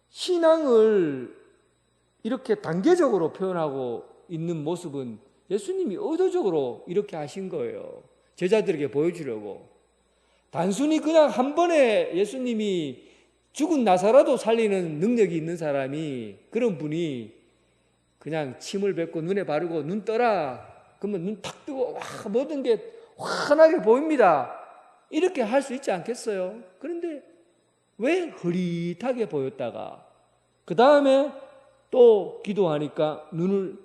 신앙을 이렇게 단계적으로 표현하고 있는 모습은 예수님이 의도적으로 이렇게 하신 거예요. 제자들에게 보여주려고. 단순히 그냥 한 번에 예수님이 죽은 나사로도 살리는 능력이 있는 사람이, 그런 분이 그냥 침을 뱉고 눈에 바르고 눈 떠라 그러면 눈 탁 뜨고 와, 모든 게 환하게 보입니다. 이렇게 할 수 있지 않겠어요? 그런데 왜 흐릿하게 보였다가 그 다음에 또 기도하니까 눈을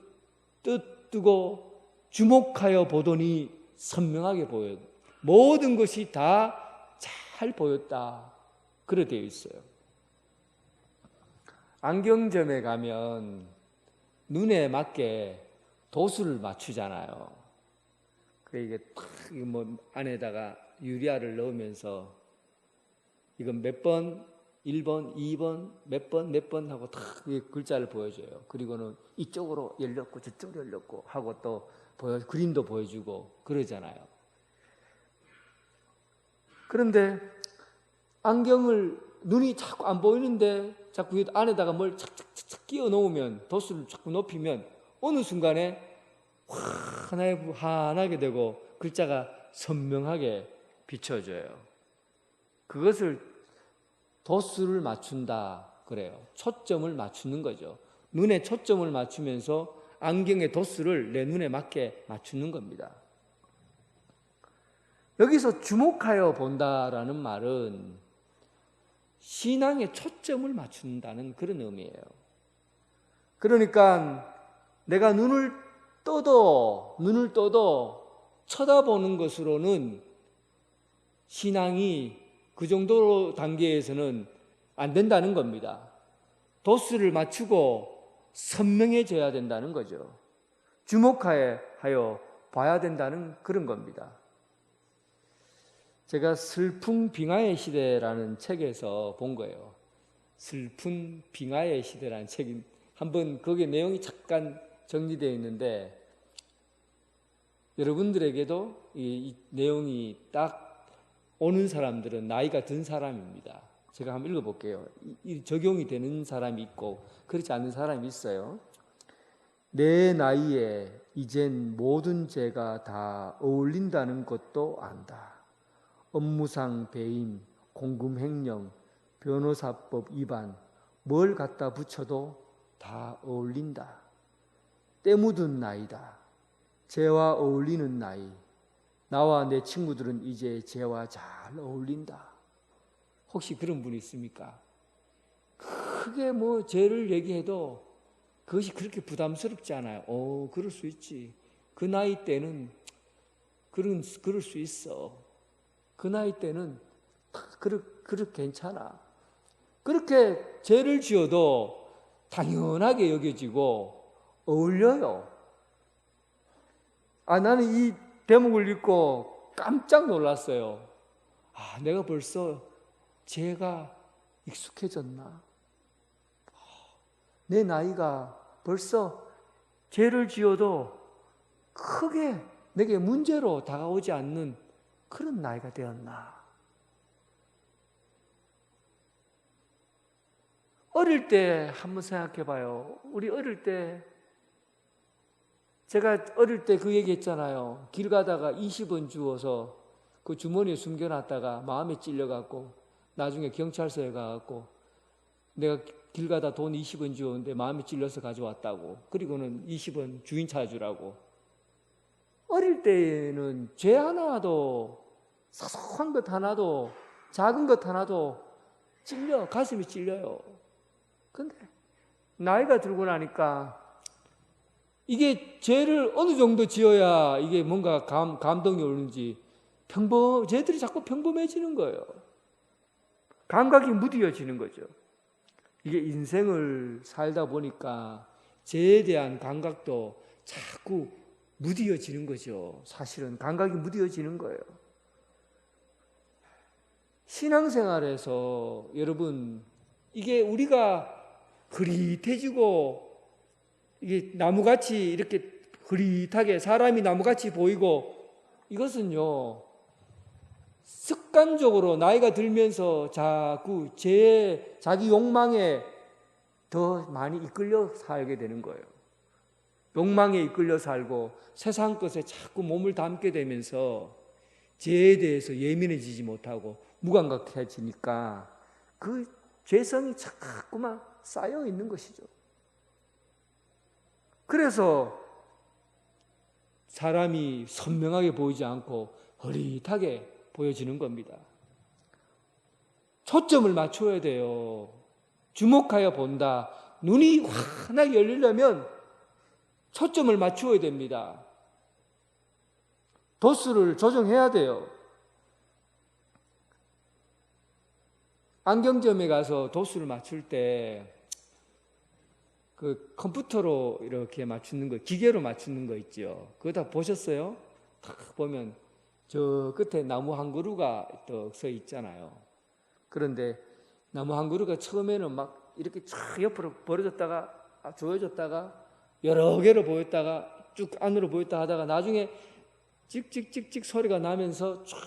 뜨고 주목하여 보더니 선명하게 보여요. 모든 것이 다 잘 보였다. 그렇게 되어 있어요. 안경점에 가면 눈에 맞게 도수를 맞추잖아요. 이게 탁 뭐 안에다가 유리알을 넣으면서 이건 몇 번, 1번, 2번, 몇 번 하고 탁 글자를 보여줘요. 그리고는 이쪽으로 열렸고 저쪽으로 열렸고 하고 또 그림도 보여주고 그러잖아요. 그런데 안경을 눈이 자꾸 안 보이는데 자꾸 안에다가 뭘 착착착 끼워 놓으면 도수를 자꾸 높이면 어느 순간에 환하게 되고 글자가 선명하게 비춰져요. 그것을 도수를 맞춘다 그래요. 초점을 맞추는 거죠. 눈에 초점을 맞추면서 안경의 도수를 내 눈에 맞게 맞추는 겁니다. 여기서 주목하여 본다라는 말은 신앙의 초점을 맞춘다는 그런 의미예요. 그러니까 내가 눈을 떠도 쳐다보는 것으로는 신앙이 그 정도 단계에서는 안 된다는 겁니다. 도수를 맞추고 선명해져야 된다는 거죠. 주목하여 봐야 된다는 그런 겁니다. 제가 슬픈 빙하의 시대라는 책에서 본 거예요. 슬픈 빙하의 시대라는 책이 한번 거기에 내용이 잠깐 정리되어 있는데 여러분들에게도 이 내용이 딱 오는 사람들은 나이가 든 사람입니다. 제가 한번 읽어볼게요. 적용이 되는 사람이 있고 그렇지 않은 사람이 있어요. 내 나이에 이젠 모든 죄가 다 어울린다는 것도 안다. 업무상 배임, 공금횡령, 변호사법 위반, 뭘 갖다 붙여도 다 어울린다. 때 묻은 나이다. 죄와 어울리는 나이. 나와 내 친구들은 이제 죄와 잘 어울린다. 혹시 그런 분이 있습니까? 크게 뭐 죄를 얘기해도 그것이 그렇게 부담스럽지 않아요. 그럴 수 있지. 그 나이 때는 그럴 수 있어. 그 나이 때는 그렇게 괜찮아. 그렇게 죄를 지어도 당연하게 여겨지고 어울려요. 나는 이 대목을 읽고 깜짝 놀랐어요. 내가 벌써 죄가 익숙해졌나? 내 나이가 벌써 죄를 지어도 크게 내게 문제로 다가오지 않는 그런 나이가 되었나? 어릴 때 한번 생각해 봐요. 우리 어릴 때 제가 어릴 때 그 얘기 했잖아요. 길 가다가 20원 주워서 그 주머니에 숨겨놨다가 마음에 찔려갖고 나중에 경찰서에 가갖고 내가 길 가다 돈 20원 주웠는데 마음에 찔려서 가져왔다고. 그리고는 20원 주인 찾아주라고. 어릴 때는 죄 하나도, 사소한 것 하나도, 작은 것 하나도 가슴이 찔려요. 근데 나이가 들고 나니까 이게 죄를 어느 정도 지어야 이게 뭔가 감동이 오는지 죄들이 자꾸 평범해지는 거예요. 감각이 무뎌지는 거죠. 이게 인생을 살다 보니까 죄에 대한 감각도 자꾸 무뎌지는 거죠. 사실은 감각이 무뎌지는 거예요. 신앙생활에서 여러분, 이게 우리가 흐릿해지고 이게 나무같이 이렇게 흐릿하게 사람이 나무같이 보이고, 이것은요 습관적으로 나이가 들면서 자꾸 자기 욕망에 더 많이 이끌려 살게 되는 거예요. 욕망에 이끌려 살고 세상 것에 자꾸 몸을 담게 되면서 죄에 대해서 예민해지지 못하고 무감각해지니까 그 죄성이 자꾸만 쌓여 있는 것이죠. 그래서 사람이 선명하게 보이지 않고 흐릿하게 보여지는 겁니다. 초점을 맞춰야 돼요. 주목하여 본다. 눈이 환하게 열리려면 초점을 맞추어야 됩니다. 도수를 조정해야 돼요. 안경점에 가서 도수를 맞출 때 그 컴퓨터로 이렇게 맞추는 거, 기계로 맞추는 거 있죠. 그거 다 보셨어요? 딱 보면 저 끝에 나무 한 그루가 또 서 있잖아요. 그런데 나무 한 그루가 처음에는 막 이렇게 쫙 옆으로 벌어졌다가 조여졌다가 여러 개로 보였다가 쭉 안으로 보였다 하다가 나중에 찍찍찍찍 소리가 나면서 쫙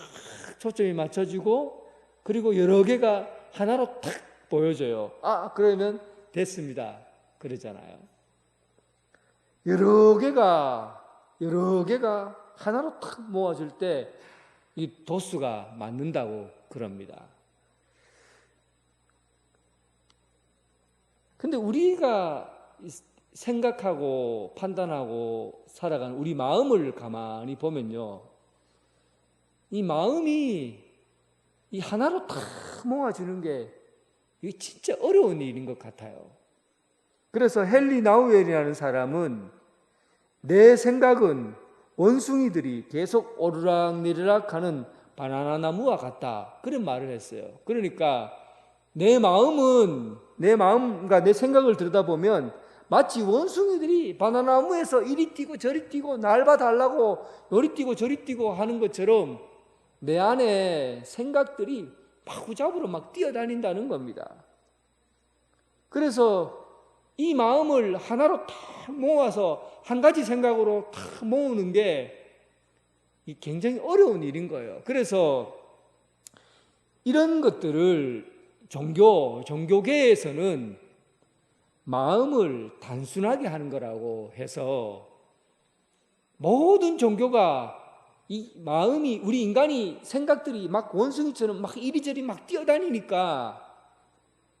초점이 맞춰지고 그리고 여러 개가 하나로 탁 보여져요. 그러면 됐습니다. 그러잖아요. 여러 개가 하나로 탁 모아질 때 이 도수가 맞는다고 그럽니다. 근데 우리가 생각하고 판단하고 살아가는 우리 마음을 가만히 보면요, 이 마음이 이 하나로 탁 모아지는 게 이게 진짜 어려운 일인 것 같아요. 그래서 헨리 나우엘이라는 사람은 내 생각은 원숭이들이 계속 오르락내리락 하는 바나나 나무와 같다, 그런 말을 했어요. 그러니까 내 마음과 내 생각을 들여다보면 마치 원숭이들이 바나나 나무에서 이리 뛰고 저리 뛰고 날 봐달라고 요리 뛰고 저리 뛰고 하는 것처럼 내 안에 생각들이 마구잡이로 막 뛰어다닌다는 겁니다. 그래서 이 마음을 하나로 탁 모아서 한 가지 생각으로 탁 모으는 게 굉장히 어려운 일인 거예요. 그래서 이런 것들을 종교계에서는 마음을 단순하게 하는 거라고 해서 모든 종교가 이 마음이, 우리 인간이 생각들이 막 원숭이처럼 막 이리저리 막 뛰어다니니까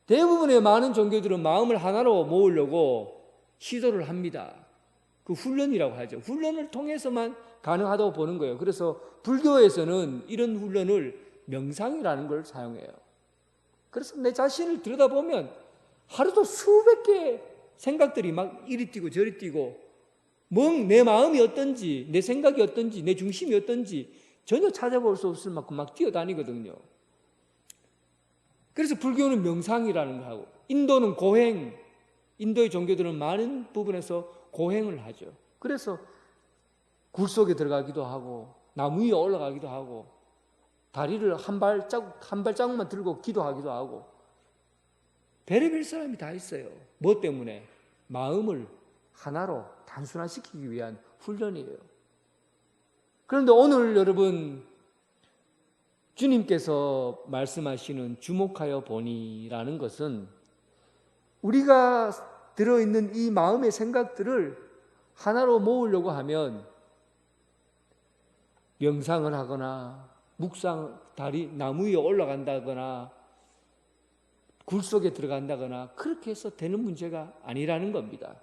대부분의 많은 종교들은 마음을 하나로 모으려고 시도를 합니다. 그 훈련이라고 하죠. 훈련을 통해서만 가능하다고 보는 거예요. 그래서 불교에서는 이런 훈련을 명상이라는 걸 사용해요. 그래서 내 자신을 들여다보면 하루도 수백 개의 생각들이 막 이리 뛰고 저리 뛰고 내 마음이 어떤지, 내 생각이 어떤지, 내 중심이 어떤지 전혀 찾아볼 수 없을 만큼 막 뛰어다니거든요. 그래서 불교는 명상이라는 거 하고, 인도는 고행, 인도의 종교들은 많은 부분에서 고행을 하죠. 그래서 굴 속에 들어가기도 하고 나무 위에 올라가기도 하고 다리를 한 발자국만 들고 기도하기도 하고 별의별 사람이 다 있어요. 뭐 때문에? 마음을 하나로 단순화시키기 위한 훈련이에요. 그런데 오늘 여러분, 주님께서 말씀하시는 주목하여 보니라는 것은 우리가 들어있는 이 마음의 생각들을 하나로 모으려고 하면 명상을 하거나 묵상 다리 나무 위에 올라간다거나 굴 속에 들어간다거나 그렇게 해서 되는 문제가 아니라는 겁니다.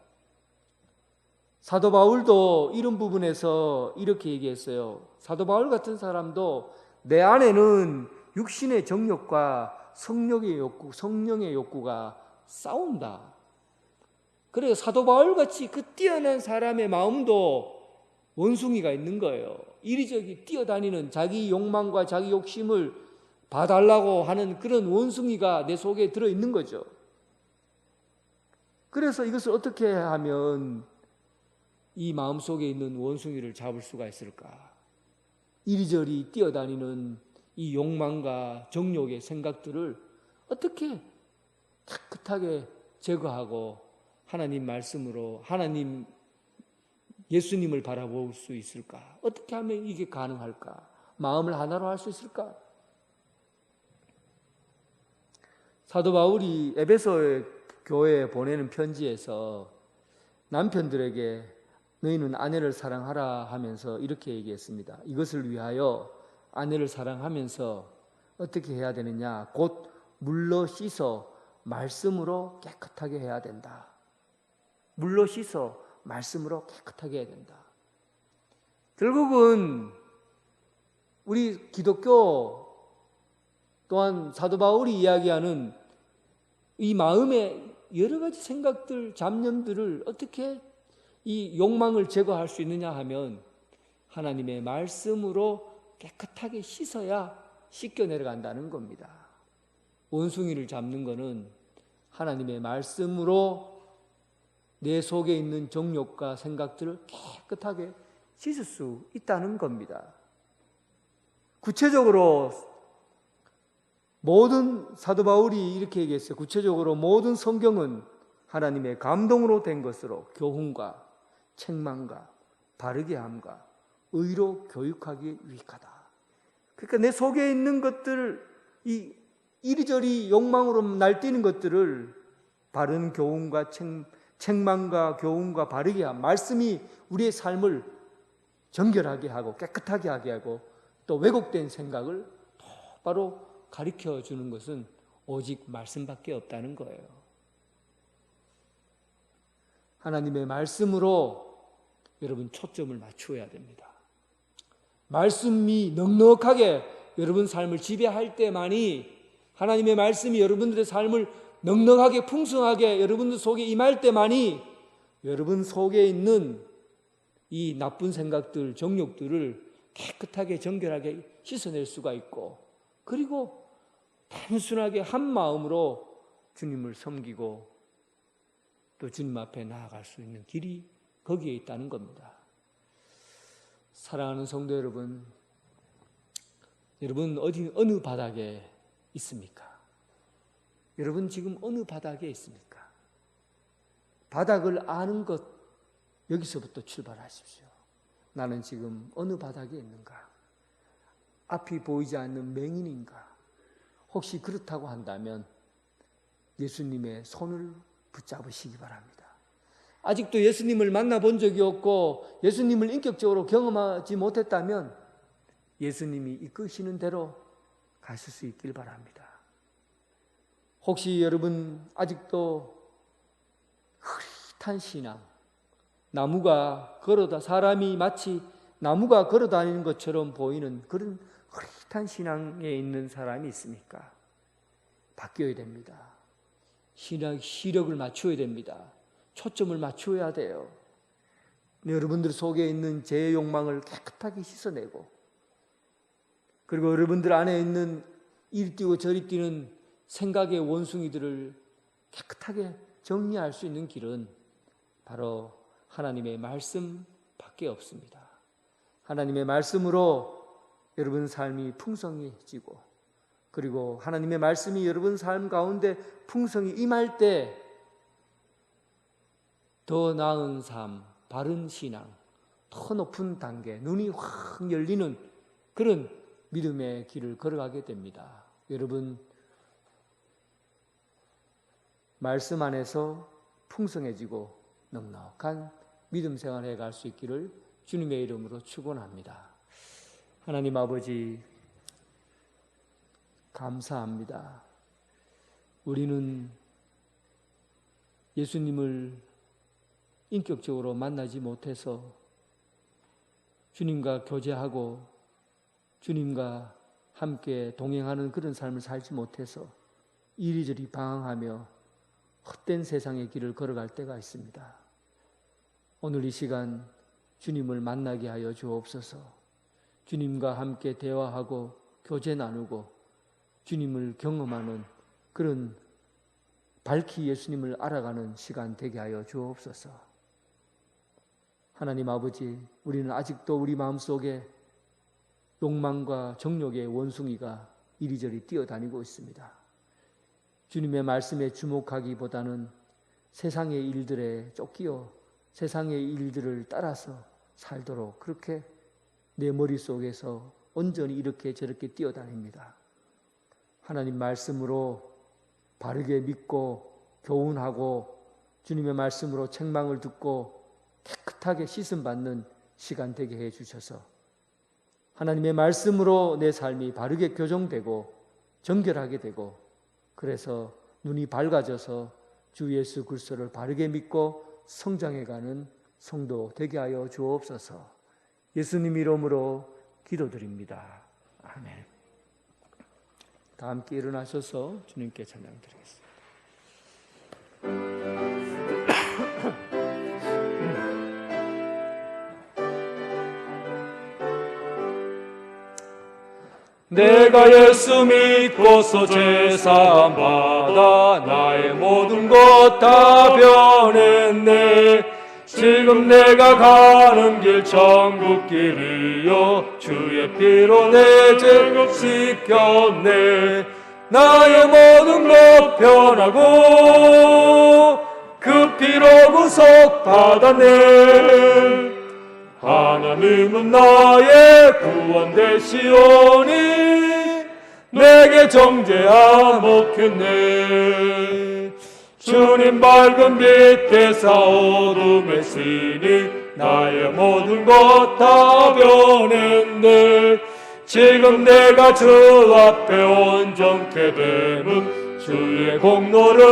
사도 바울도 이런 부분에서 이렇게 얘기했어요. 사도 바울 같은 사람도 내 안에는 육신의 정욕과 성령의 욕구가 싸운다. 그래서 사도 바울 같이 그 뛰어난 사람의 마음도 원숭이가 있는 거예요. 이리저리 뛰어다니는 자기 욕망과 자기 욕심을 봐달라고 하는 그런 원숭이가 내 속에 들어있는 거죠. 그래서 이것을 어떻게 하면 이 마음속에 있는 원숭이를 잡을 수가 있을까? 이리저리 뛰어다니는 이 욕망과 정욕의 생각들을 어떻게 깨끗하게 제거하고 하나님 말씀으로 하나님 예수님을 바라볼 수 있을까? 어떻게 하면 이게 가능할까? 마음을 하나로 할 수 있을까? 사도 바울이 에베소의 교회에 보내는 편지에서 남편들에게 너희는 아내를 사랑하라 하면서 이렇게 얘기했습니다. 이것을 위하여 아내를 사랑하면서 어떻게 해야 되느냐? 곧 물로 씻어 말씀으로 깨끗하게 해야 된다. 물로 씻어 말씀으로 깨끗하게 해야 된다. 결국은 우리 기독교 또한 사도 바울이 이야기하는 이 마음의 여러 가지 생각들, 잡념들을 어떻게 이 욕망을 제거할 수 있느냐 하면 하나님의 말씀으로 깨끗하게 씻어야 씻겨 내려간다는 겁니다. 원숭이를 잡는 것은 하나님의 말씀으로 내 속에 있는 정욕과 생각들을 깨끗하게 씻을 수 있다는 겁니다. 구체적으로 모든 사도 바울이 이렇게 얘기했어요. 구체적으로 모든 성경은 하나님의 감동으로 된 것으로 교훈과 책망과 바르게 함과 의로 교육하기 유익하다. 그러니까 내 속에 있는 것들, 이 이리저리 욕망으로 날뛰는 것들을 바른 교훈과 책망과 교훈과 바르게 함, 말씀이 우리의 삶을 정결하게 하고 깨끗하게 하게 하고 또 왜곡된 생각을 똑바로 가르쳐 주는 것은 오직 말씀밖에 없다는 거예요. 하나님의 말씀으로 여러분 초점을 맞추어야 됩니다. 말씀이 넉넉하게 여러분 삶을 지배할 때만이 하나님의 말씀이 여러분들의 삶을 넉넉하게 풍성하게 여러분들 속에 임할 때만이 여러분 속에 있는 이 나쁜 생각들, 정욕들을 깨끗하게 정결하게 씻어낼 수가 있고 그리고 단순하게 한 마음으로 주님을 섬기고 또 주님 앞에 나아갈 수 있는 길이 거기에 있다는 겁니다. 사랑하는 성도 여러분, 여러분 어느 바닥에 있습니까? 여러분 지금 어느 바닥에 있습니까? 바닥을 아는 것 여기서부터 출발하십시오. 나는 지금 어느 바닥에 있는가? 앞이 보이지 않는 맹인인가? 혹시 그렇다고 한다면 예수님의 손을 붙잡으시기 바랍니다. 아직도 예수님을 만나본 적이 없고 예수님을 인격적으로 경험하지 못했다면 예수님이 이끄시는 대로 가실 수 있길 바랍니다. 혹시 여러분 아직도 흐릿한 신앙, 사람이 마치 나무가 걸어 다니는 것처럼 보이는 그런 흐릿한 신앙에 있는 사람이 있습니까? 바뀌어야 됩니다. 시력을 맞추어야 됩니다. 초점을 맞추어야 돼요. 여러분들 속에 있는 제 욕망을 깨끗하게 씻어내고 그리고 여러분들 안에 있는 이리 뛰고 저리 뛰는 생각의 원숭이들을 깨끗하게 정리할 수 있는 길은 바로 하나님의 말씀밖에 없습니다. 하나님의 말씀으로 여러분 삶이 풍성해지고 그리고 하나님의 말씀이 여러분 삶 가운데 풍성히 임할 때 더 나은 삶, 바른 신앙, 더 높은 단계, 눈이 확 열리는 그런 믿음의 길을 걸어가게 됩니다. 여러분 말씀 안에서 풍성해지고 넉넉한 믿음 생활해 갈 수 있기를 주님의 이름으로 축원합니다. 하나님 아버지, 감사합니다. 우리는 예수님을 인격적으로 만나지 못해서 주님과 교제하고 주님과 함께 동행하는 그런 삶을 살지 못해서 이리저리 방황하며 헛된 세상의 길을 걸어갈 때가 있습니다. 오늘 이 시간 주님을 만나게 하여 주옵소서. 주님과 함께 대화하고 교제 나누고 주님을 경험하는 그런 밝히 예수님을 알아가는 시간 되게 하여 주옵소서. 하나님 아버지, 우리는 아직도 우리 마음속에 욕망과 정욕의 원숭이가 이리저리 뛰어다니고 있습니다. 주님의 말씀에 주목하기보다는 세상의 일들에 쫓기어 세상의 일들을 따라서 살도록 그렇게 내 머릿속에서 온전히 이렇게 저렇게 뛰어다닙니다. 하나님 말씀으로 바르게 믿고 교훈하고 주님의 말씀으로 책망을 듣고 깨끗하게 씻음받는 시간 되게 해 주셔서 하나님의 말씀으로 내 삶이 바르게 교정되고 정결하게 되고 그래서 눈이 밝아져서 주 예수 그리스도를 바르게 믿고 성장해가는 성도 되게 하여 주옵소서. 예수님 이름으로 기도드립니다. 아멘. 다 함께 일어나셔서 주님께 찬양드리겠습니다. 내가 예수 믿고서 제사함 받아 나의 모든 것 다 변했네. 지금 내가 가는 길 천국 길이요 주의 피로 내 죄를 씻겼네. 나의 모든 것 변하고 그 피로 구속받았네. 하나님은 나의 구원 되시오니 내게 정죄하 먹혔네. 주님 밝은 빛에서 어둠의 신이 나의 모든 것 다 변했네. 지금 내가 주 앞에 온전케 됨은 주의 공로를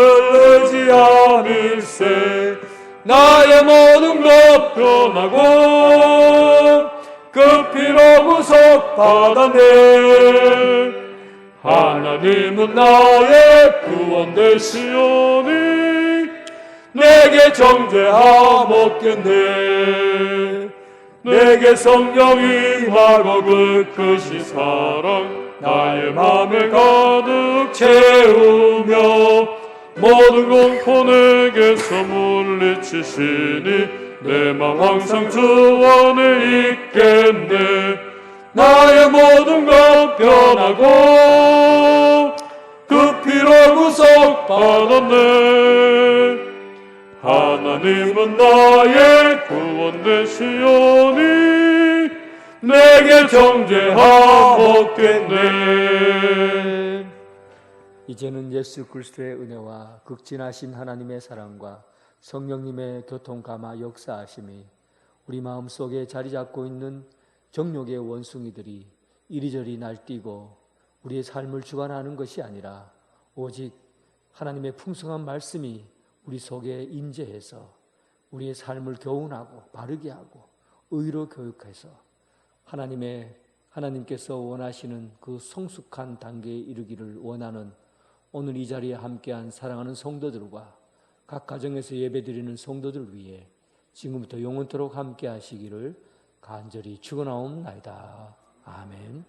의지함일세. 나의 모든 것 변하고 그 피로 구속받았네. 하나님은 나의 구원 되시오니 내게 정죄하 먹겠네. 내게 성령이 임하고 그 크신 사랑 나의 맘을 가득 채우며 모든 공포 내게서 물리치시니 내 맘 항상 주 안에 있겠네. 나의 모든 것 변하고 그 피로 구속받았네. 하나님은 나의 구원 되시오니 내게 정죄하 먹겠네. 이제는 예수 그리스도의 은혜와 극진하신 하나님의 사랑과 성령님의 교통감화 역사하심이 우리 마음속에 자리 잡고 있는 정욕의 원숭이들이 이리저리 날뛰고 우리의 삶을 주관하는 것이 아니라 오직 하나님의 풍성한 말씀이 우리 속에 임재해서 우리의 삶을 교훈하고 바르게 하고 의로 교육해서 하나님께서 원하시는 그 성숙한 단계에 이르기를 원하는 오늘 이 자리에 함께한 사랑하는 성도들과 각 가정에서 예배드리는 성도들 위해 지금부터 영원토록 함께 하시기를 간절히 축원하옵나이다. 아멘.